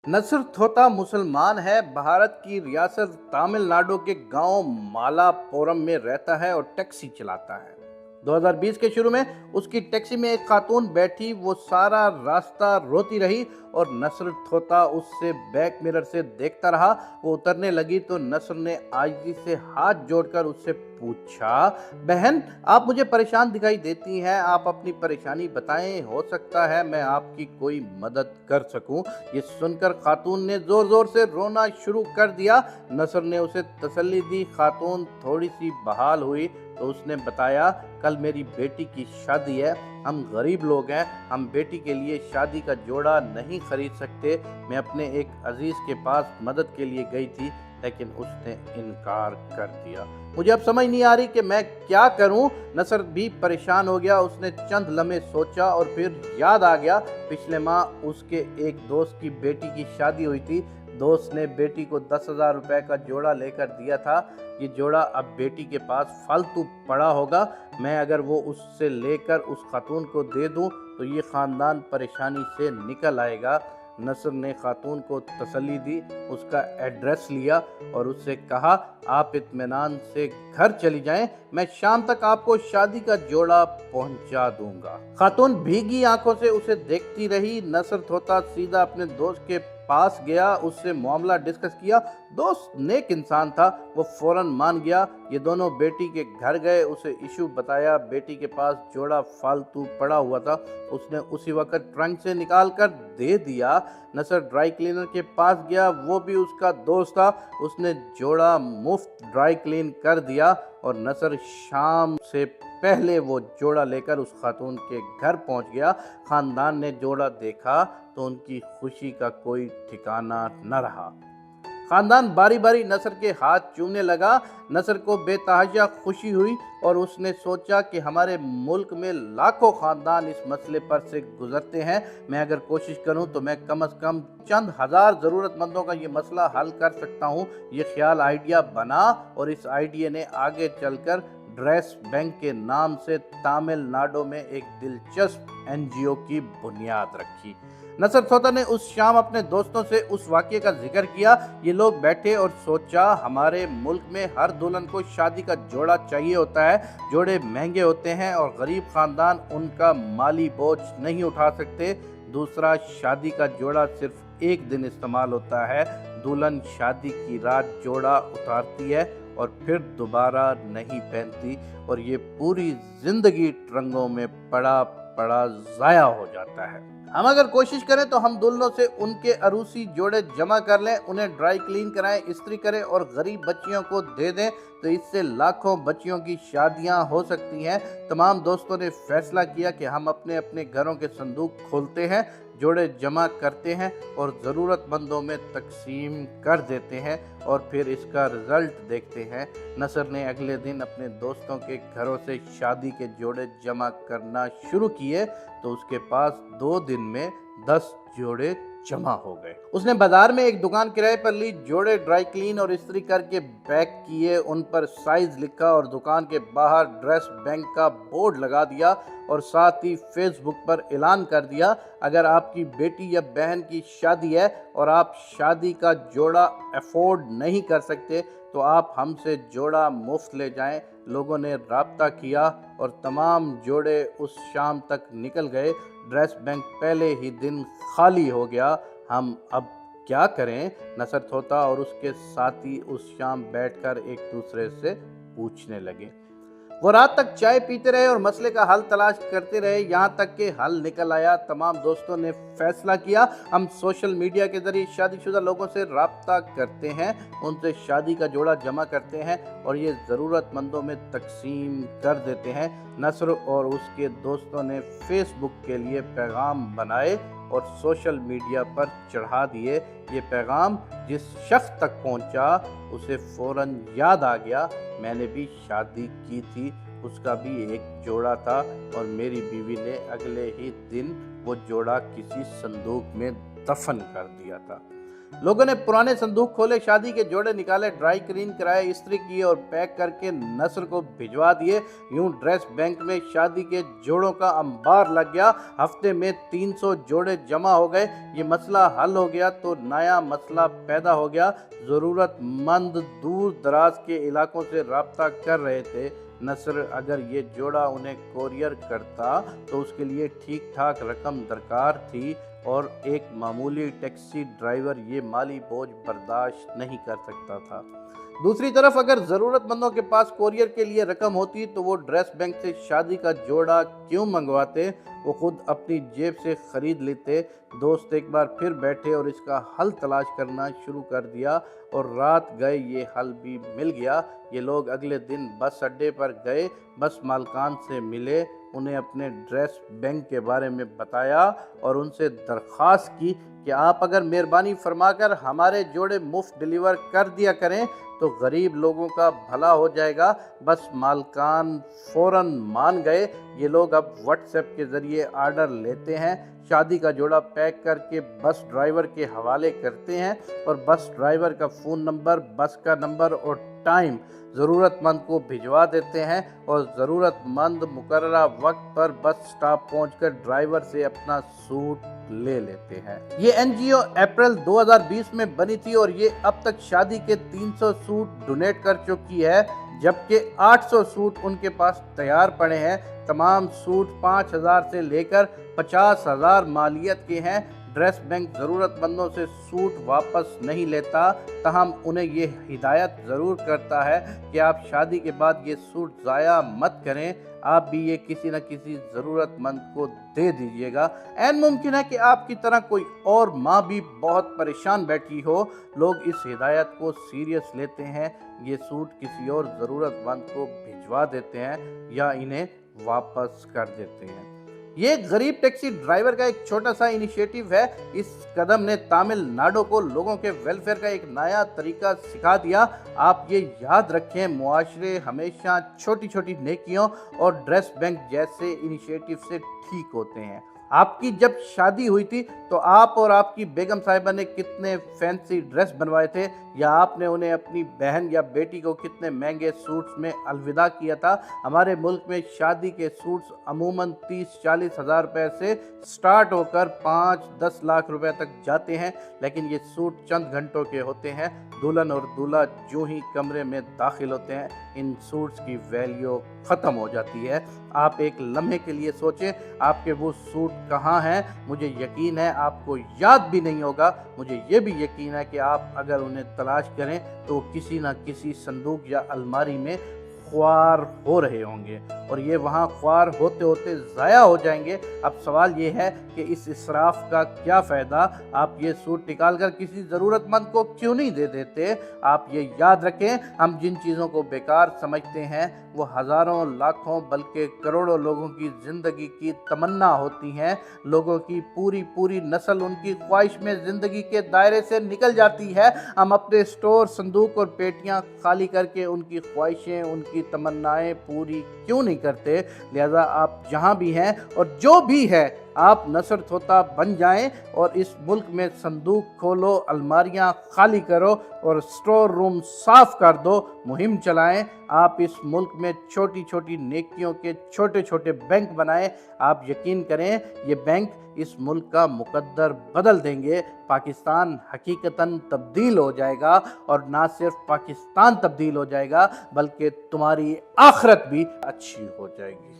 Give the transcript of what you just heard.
नसर थोता मुसलमान है। भारत की रियासत तमिलनाडु के गांव मालापुरम में रहता है और टैक्सी चलाता है। 2020 के शुरू में उसकी टैक्सी में एक खातून बैठी, वो सारा रास्ता रोती रही और नसर थोता उससे बैक मिरर से देखता रहा। वो उतरने लगी तो नसर ने आजिज़ी से हाथ जोड़कर उससे पूछा, बहन आप मुझे परेशान दिखाई देती हैं, आप अपनी परेशानी बताएं, हो सकता है मैं आपकी कोई मदद कर सकूं। ये सुनकर खातून ने जोर जोर से रोना शुरू कर दिया। नसर ने उसे तसल्ली दी। खातून थोड़ी सी बहाल हुई तो उसने बताया, कल मेरी बेटी की शादी है, हम गरीब लोग हैं, हम बेटी के लिए शादी का जोड़ा नहीं खरीद सकते। मैं अपने एक अजीज के पास मदद के लिए गई थी, लेकिन उसने इनकार कर दिया। मुझे अब समझ नहीं आ रही कि मैं क्या करूं। नसर भी परेशान हो गया। उसने चंद लम्हे सोचा और फिर याद आ गया, पिछले माह उसके एक दोस्त की बेटी की शादी हुई थी। दोस्त ने बेटी को 10,000 रुपए का जोड़ा लेकर दिया था। ये जोड़ा अब बेटी के पास फालतू पड़ा होगा। मैं अगर वो उससे लेकर उस खातून को दे दूं तो ये खानदान परेशानी से निकल आएगा। नसर ने खातून को तसल्ली दी, उसका एड्रेस लिया और उससे कहा, आप इत्मीनान से घर चली जाएं, मैं शाम तक आपको शादी का जोड़ा पहुंचा दूंगा। खातून भीगी आंखों से उसे देखती रही। नसर थोता सीधा अपने दोस्त के पास गया, उससे मामला डिस्कस किया। दोस्त नेक इंसान था, वो फौरन मान गया। ये दोनों बेटी के घर गए, उसे इशू बताया। बेटी के पास जोड़ा फालतू पड़ा हुआ था, उसने उसी वक्त ट्रंक से निकाल कर दे दिया। नसर ड्राई क्लीनर के पास गया, वो भी उसका दोस्त था, उसने जोड़ा मुफ्त ड्राई क्लीन कर दिया और नसर शाम से पहले वो जोड़ा लेकर उस खातून के घर पहुंच गया। खानदान ने जोड़ा देखा तो उनकी खुशी का कोई ठिकाना न रहा। खानदान बारी बारी नसर के हाथ चूमने लगा। नसर को बेतहाशा खुशी हुई और उसने सोचा कि हमारे मुल्क में लाखों खानदान इस मसले पर से गुजरते हैं। मैं अगर कोशिश करूं तो मैं कम से कम चंद हजार ज़रूरतमंदों का ये मसला हल कर सकता हूं। ये ख्याल आइडिया बना और इस आइडिया ने आगे चलकर ड्रेस बैंक के नाम से तमिलनाडु में एक दिलचस्प NGO की बुनियाद रखी। नसर थोता ने उस शाम अपने दोस्तों से उस वाक़ये का जिक्र किया। ये लोग बैठे और सोचा, हमारे मुल्क में हर दुल्हन को शादी का जोड़ा चाहिए होता है। जोड़े महंगे होते हैं और गरीब खानदान उनका माली बोझ नहीं उठा सकते। दूसरा, शादी का जोड़ा सिर्फ एक दिन इस्तेमाल होता है। दुल्हन शादी की रात जोड़ा उतारती है और फिर दोबारा नहीं पहनती और ये पूरी जिंदगी ट्रंगों में पड़ा पड़ा ज़ाया हो जाता है। हम अगर कोशिश करें तो हम दुल्हनों से उनके अरूसी जोड़े जमा कर लें, उन्हें ड्राई क्लीन कराएं, इस्त्री करें और गरीब बच्चियों को दे दें, तो इससे लाखों बच्चियों की शादियां हो सकती हैं। तमाम दोस्तों ने फैसला किया कि हम अपने अपने घरों के संदूक खोलते हैं, जोड़े जमा करते हैं और ज़रूरतमंदों में तकसीम कर देते हैं और फिर इसका रिजल्ट देखते हैं। नसर ने अगले दिन अपने दोस्तों के घरों से शादी के जोड़े जमा करना शुरू किए तो उसके पास 2 दिन में 10 जोड़े जमा हो गए। उसने बाजार में एक दुकान किराए पर ली, जोड़े ड्राई क्लीन और इस्त्री करके पैक किए, उन पर साइज लिखा और दुकान के बाहर ड्रेस बैंक का बोर्ड लगा दिया और साथ ही फेसबुक पर ऐलान कर दिया, अगर आपकी बेटी या बहन की शादी है और आप शादी का जोड़ा अफोर्ड नहीं कर सकते तो आप हमसे जोड़ा मुफ्त ले जाएं। लोगों ने राब्ता किया और तमाम जोड़े उस शाम तक निकल गए। ड्रेस बैंक पहले ही दिन खाली हो गया। हम अब क्या करें? नसर थोता और उसके साथी उस शाम बैठकर एक दूसरे से पूछने लगे। वो रात तक चाय पीते रहे और मसले का हल तलाश करते रहे, यहाँ तक कि हल निकल आया। तमाम दोस्तों ने फैसला किया, हम सोशल मीडिया के जरिए शादीशुदा लोगों से राब्ता करते हैं, उनसे शादी का जोड़ा जमा करते हैं और ये ज़रूरतमंदों में तकसीम कर देते हैं। नसर और उसके दोस्तों ने फेसबुक के लिए पैगाम बनाए और सोशल मीडिया पर चढ़ा दिए। ये पैगाम जिस शख्स तक पहुंचा उसे फौरन याद आ गया, मैंने भी शादी की थी, उसका भी एक जोड़ा था और मेरी बीवी ने अगले ही दिन वो जोड़ा किसी संदूक में दफन कर दिया था। लोगों ने पुराने संदूक खोले, शादी के जोड़े निकाले, ड्राई क्लीन कराए, इस्त्री किए और पैक करके नसर को भिजवा दिए। यूं ड्रेस बैंक में शादी के जोड़ों का अंबार लग गया। हफ्ते में 300 जोड़े जमा हो गए। ये मसला हल हो गया तो नया मसला पैदा हो गया। ज़रूरतमंद दूर दराज के इलाकों से राब्ता कर रहे थे। नसर अगर ये जोड़ा उन्हें कोरियर करता तो उसके लिए ठीक ठाक रकम दरकार थी और एक मामूली टैक्सी ड्राइवर ये माली बोझ बर्दाश्त नहीं कर सकता था। दूसरी तरफ अगर ज़रूरतमंदों के पास कोरियर के लिए रकम होती तो वो ड्रेस बैंक से शादी का जोड़ा क्यों मंगवाते, वो खुद अपनी जेब से ख़रीद लेते। दोस्त एक बार फिर बैठे और इसका हल तलाश करना शुरू कर दिया और रात गए ये हल भी मिल गया। ये लोग अगले दिन बस अड्डे पर गए, बस मालकान से मिले, उन्हें अपने ड्रेस बैंक के बारे में बताया और उनसे दरख्वास्त की कि आप अगर मेहरबानी फरमाकर हमारे जोड़े मुफ्त डिलीवर कर दिया करें तो गरीब लोगों का भला हो जाएगा। बस मालकान फ़ौरन मान गए। ये लोग अब व्हाट्सएप के ज़रिए आर्डर लेते हैं, शादी का जोड़ा पैक करके बस ड्राइवर के हवाले करते हैं और बस ड्राइवर का फ़ोन नंबर, बस का नंबर और टाइम ज़रूरतमंद को भिजवा देते हैं और ज़रूरतमंद मुकर्ररा वक्त पर बस स्टॉप पहुंचकर ड्राइवर से अपना सूट ले लेते हैं। ये एनजीओ अप्रैल 2020 में बनी थी और ये अब तक शादी के 300 सूट डोनेट कर चुकी है, जबकि 800 सूट उनके पास तैयार पड़े हैं। तमाम सूट 5,000 से लेकर 50,000 मालियत के हैं। ड्रेस बैंक ज़रूरतमंदों से सूट वापस नहीं लेता, तहम उन्हें ये हिदायत ज़रूर करता है कि आप शादी के बाद ये सूट ज़ाया मत करें, आप भी ये किसी न किसी ज़रूरतमंद को दे दीजिएगा। ऐन मुमकिन है कि आपकी तरह कोई और माँ भी बहुत परेशान बैठी हो। लोग इस हिदायत को सीरियस लेते हैं, ये सूट किसी और ज़रूरतमंद को भिजवा देते हैं या इन्हें वापस कर देते हैं। ये गरीब टैक्सी ड्राइवर का एक छोटा सा इनिशिएटिव है। इस कदम ने तमिलनाडु को लोगों के वेलफेयर का एक नया तरीका सिखा दिया। आप ये याद रखें, मुआशरे हमेशा छोटी छोटी नेकियों और ड्रेस बैंक जैसे इनिशिएटिव से ठीक होते हैं। आपकी जब शादी हुई थी तो आप और आपकी बेगम साहिबा ने कितने फैंसी ड्रेस बनवाए थे, या आपने उन्हें अपनी बहन या बेटी को कितने महंगे सूट्स में अलविदा किया था। हमारे मुल्क में शादी के सूट्स अमूमन 30-40 हज़ार रुपये से स्टार्ट होकर 5-10 लाख रुपए तक जाते हैं, लेकिन ये सूट चंद घंटों के होते हैं। दुल्हन और दूल्हा जो ही कमरे में दाखिल होते हैं, इन सूट्स की वैल्यू ख़त्म हो जाती है। आप एक लम्हे के लिए सोचें, आपके वो सूट कहाँ हैं। मुझे यकीन है आपको याद भी नहीं होगा। मुझे ये भी यकीन है कि आप अगर उन्हें तलाश करें तो किसी न किसी संदूक या अलमारी में ख्वार हो रहे होंगे और ये वहाँ ख्वार होते होते ज़ाया हो जाएंगे। अब सवाल ये है कि इस इसराफ का क्या फ़ायदा। आप ये सूट निकाल कर किसी ज़रूरतमंद को क्यों नहीं दे देते। आप ये याद रखें, हम जिन चीज़ों को बेकार समझते हैं वो हज़ारों लाखों बल्कि करोड़ों लोगों की ज़िंदगी की तमन्ना होती हैं। लोगों की पूरी पूरी नस्ल उनकी ख्वाहिश में ज़िंदगी के दायरे से निकल जाती है। हम अपने स्टोर, संदूक और पेटियां खाली करके उनकी ख्वाहिशें, उनकी तमन्नाएं पूरी क्यों नहीं करते। लिहाजा आप जहां भी हैं और जो भी है, आप नसर तोता बन जाएं और इस मुल्क में संदूक खोलो, अलमारियां खाली करो और स्टोर रूम साफ कर दो। मुहिम चलाएं। आप इस मुल्क में छोटी छोटी नेकियों के छोटे छोटे बैंक बनाएं। आप यकीन करें, ये बैंक इस मुल्क का मुकद्दर बदल देंगे। पाकिस्तान हकीकतन तब्दील हो जाएगा और ना सिर्फ पाकिस्तान तब्दील हो जाएगा बल्कि तुम्हारी आखिरत भी अच्छी हो जाएगी।